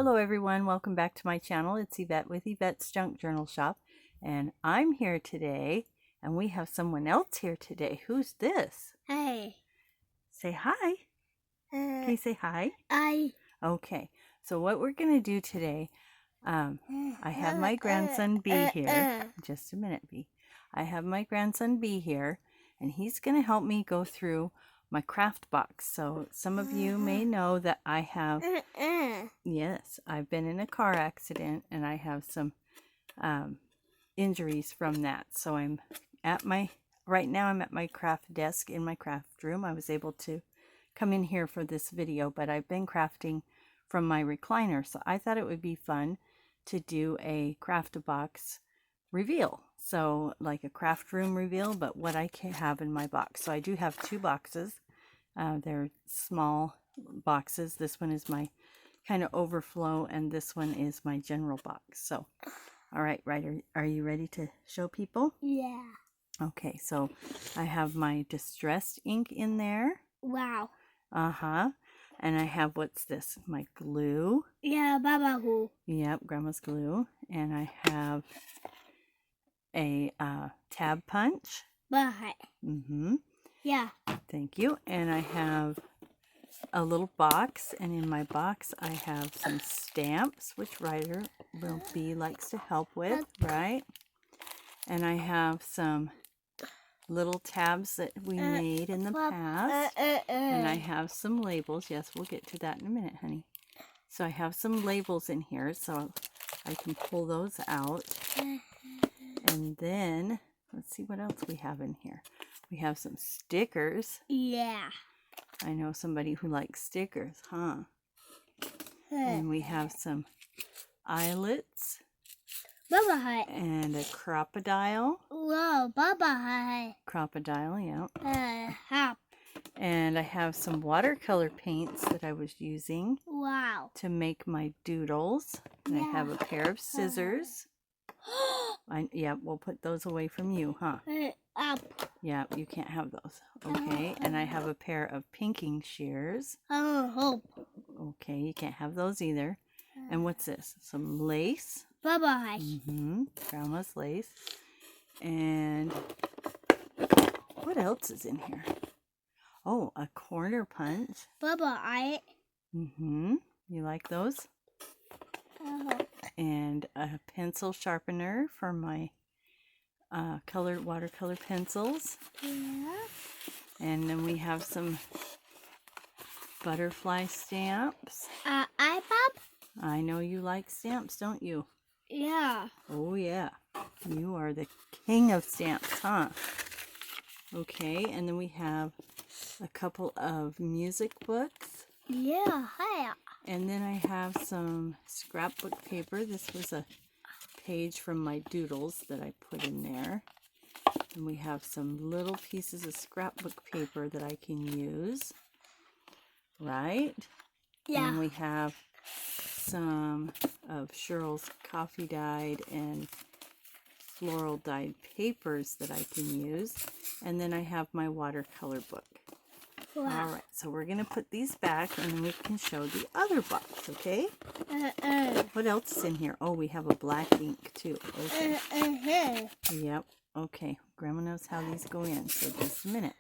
Hello everyone, welcome back to my channel. It's Yvette with Yvette's Junk Journal Shop, and I'm here today, and we have someone else here today. Who's this? Hi. Say hi. Can you say hi? Hi. Okay, so what we're going to do today, I have my grandson B here. Just a minute, B. I have my grandson B here, and he's going to help me go through my craft box. So some of you may know that I have, yes, I've been in a car accident and I have some injuries from that. So right now I'm at my craft desk in my craft room. I was able to come in here for this video, but I've been crafting from my recliner. So I thought it would be fun to do a craft box reveal. So like a craft room reveal, but what I can have in my box. So I do have two boxes. They're small boxes. This one is my kind of overflow, and this one is my general box. So, all right, are you ready to show people? Yeah. Okay, so I have my distressed ink in there. Wow. Uh-huh. And I have, what's this? My glue. Yeah, Baba Who. Yep, Grandma's glue. And I have a tab punch. Bye. Mm-hmm. Yeah. Thank you. And I have a little box, and in my box I have some stamps, which Ryder will be likes to help with, right? And I have some little tabs that we made in the past, and I have some labels. Yes, we'll get to that in a minute, honey. So I have some labels in here, so I can pull those out. And then let's see what else we have in here. We have some stickers. Yeah. I know somebody who likes stickers, huh? And we have some eyelets. Baba Hi. And a crocodile. Whoa, Baba Hi. Crocodile, yeah. Hop. And I have some watercolor paints that I was using. Wow. To make my doodles. And I have a pair of scissors. Yeah, we'll put those away from you, huh? Up. Yeah, you can't have those. Okay, and I have a pair of pinking shears. Hope. Okay, you can't have those either. And what's this? Some lace. Baba Hi. Mm-hmm. Grandma's lace. And what else is in here? Oh, a corner punch. Baba Hi. Mm-hmm. You like those? And a pencil sharpener for my colored watercolor pencils. Yeah. And then we have some butterfly stamps. Pop? I know you like stamps, don't you? Yeah. Oh yeah, you are the king of stamps, huh? Okay, and then we have a couple of music books. Yeah. Hi. And then I have some scrapbook paper. This was a page from my Doodles that I put in there. And we have some little pieces of scrapbook paper that I can use. Right? Yeah. And we have some of Cheryl's coffee dyed and floral dyed papers that I can use. And then I have my watercolor book. Wow. All right, so we're going to put these back and then we can show the other box, okay? What else is in here? Oh, we have a black ink too. Okay. Yep. Okay. Grandma knows how these go in, so just a minute.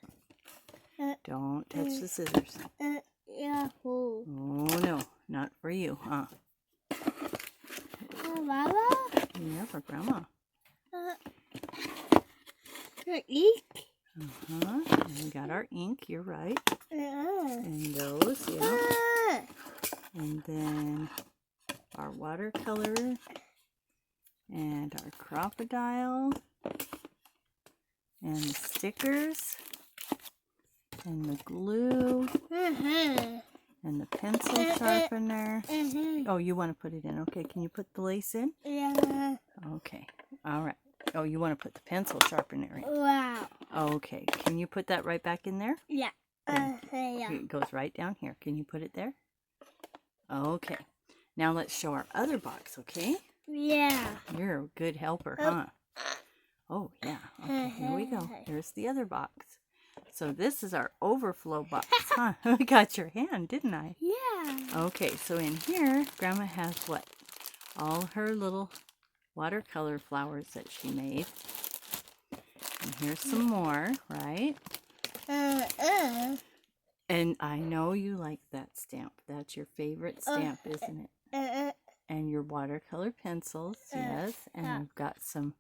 Don't touch the scissors. Yeah. Oh, no. Not for you, huh? Baba? Yeah, for Grandma. Ink? Uh-huh. And we got our ink, you're right. And those, yeah. And then our watercolor. And our crocodile. And the stickers. And the glue. And the pencil sharpener. Oh, you want to put it in. Okay, can you put the lace in? Yeah. Okay, all right. Oh, you want to put the pencil sharpener in. Wow. Okay, can you put that right back in there? Yeah. Yeah. Yeah. It goes right down here. Can you put it there? Okay, now let's show our other box, okay? Yeah. You're a good helper, huh? Oh, yeah. Okay, here we go. Here's the other box. So this is our overflow box, huh? I got your hand, didn't I? Yeah. Okay, so in here, Grandma has what? All her little watercolor flowers that she made. And here's some more, right? And I know you like that stamp. That's your favorite stamp, isn't it? And your watercolor pencils, yes. And I've got some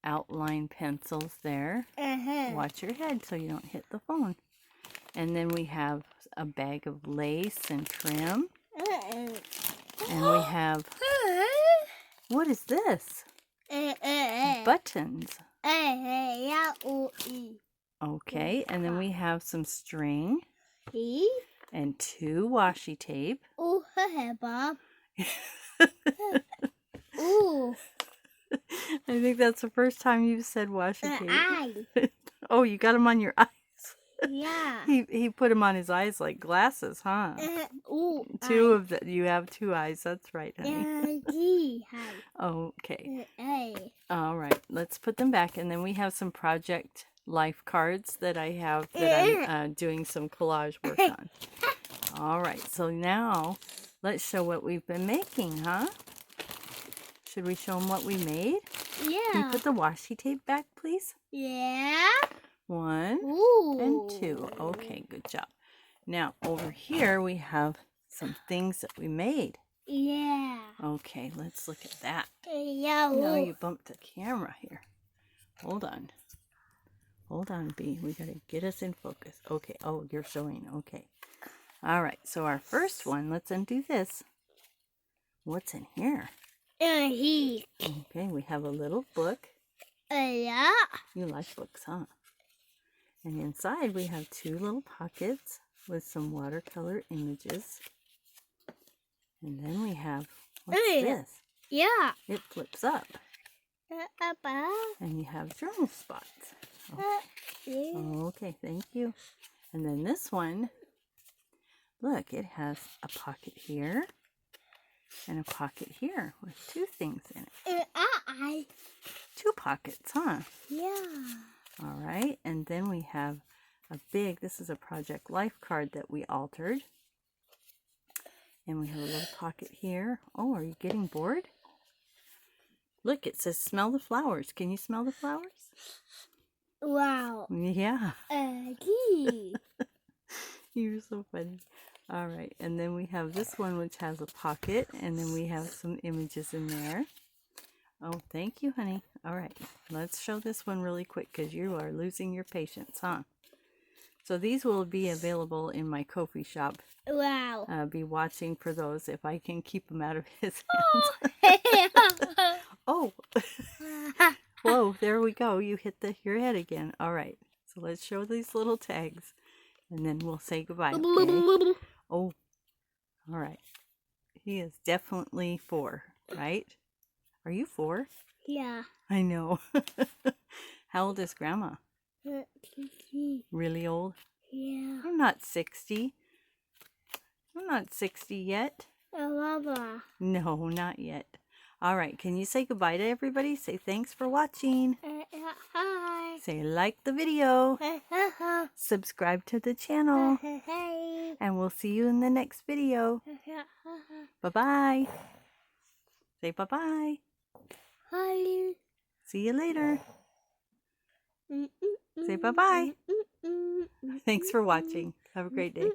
outline pencils there. Watch your head so you don't hit the phone. And then we have a bag of lace and trim. And we have, what is this? Buttons. Okay, and then we have some string and 2 washi tape. Oh, hey, Bob. I think that's the first time you've said washi tape. Eye. Oh, you got them on your eyes. Yeah. He put them on his eyes like glasses, huh? Two of the, you have 2 eyes. That's right, honey. Okay. All right. Let's put them back, and then we have some project life cards that I have that I'm doing some collage work on. All right. So now let's show what we've been making, huh? Should we show them what we made? Yeah. Can you put the washi tape back, please? Yeah. 1 and 2. Okay, good job. Now, over here, we have some things that we made. Yeah. Okay, let's look at that. Yeah. No, you bumped the camera here. Hold on. Hold on, B. We got to get us in focus. Okay. Oh, you're showing. Okay. All right. So our first one, let's undo this. What's in here? Okay, we have a little book. Yeah. You like books, huh? And inside we have 2 little pockets with some watercolor images. And then we have, what's this? Yeah. It flips up. And you have journal spots. Okay, thank you. And then this one, look, it has a pocket here and a pocket here with 2 things in it. 2 pockets, huh? Yeah. All right, and then we have a big, this is a project life card that we altered. And we have a little pocket here. Oh, are you getting bored? Look, it says smell the flowers. Can you smell the flowers? Wow. Yeah. You're so funny. All right, and then we have this one which has a pocket, and then we have some images in there. Oh, thank you, honey. All right, let's show this one really quick because you are losing your patience, huh? So these will be available in my Ko-fi shop. Wow. Be watching for those if I can keep them out of his hands. Oh, whoa, there we go. You hit your head again. All right, so let's show these little tags and then we'll say goodbye. Okay? Oh, all right. He is definitely 4, right? Are you 4? Yeah. I know. How old is Grandma? Really old? Yeah. I'm not 60. I'm not 60 yet. Baba. No, not yet. All right, can you say goodbye to everybody? Say thanks for watching. Hi. Say like the video. Subscribe to the channel. And we'll see you in the next video. Bye-bye. Say bye-bye. Hi. See you later. Say bye-bye. Thanks for watching. Have a great day.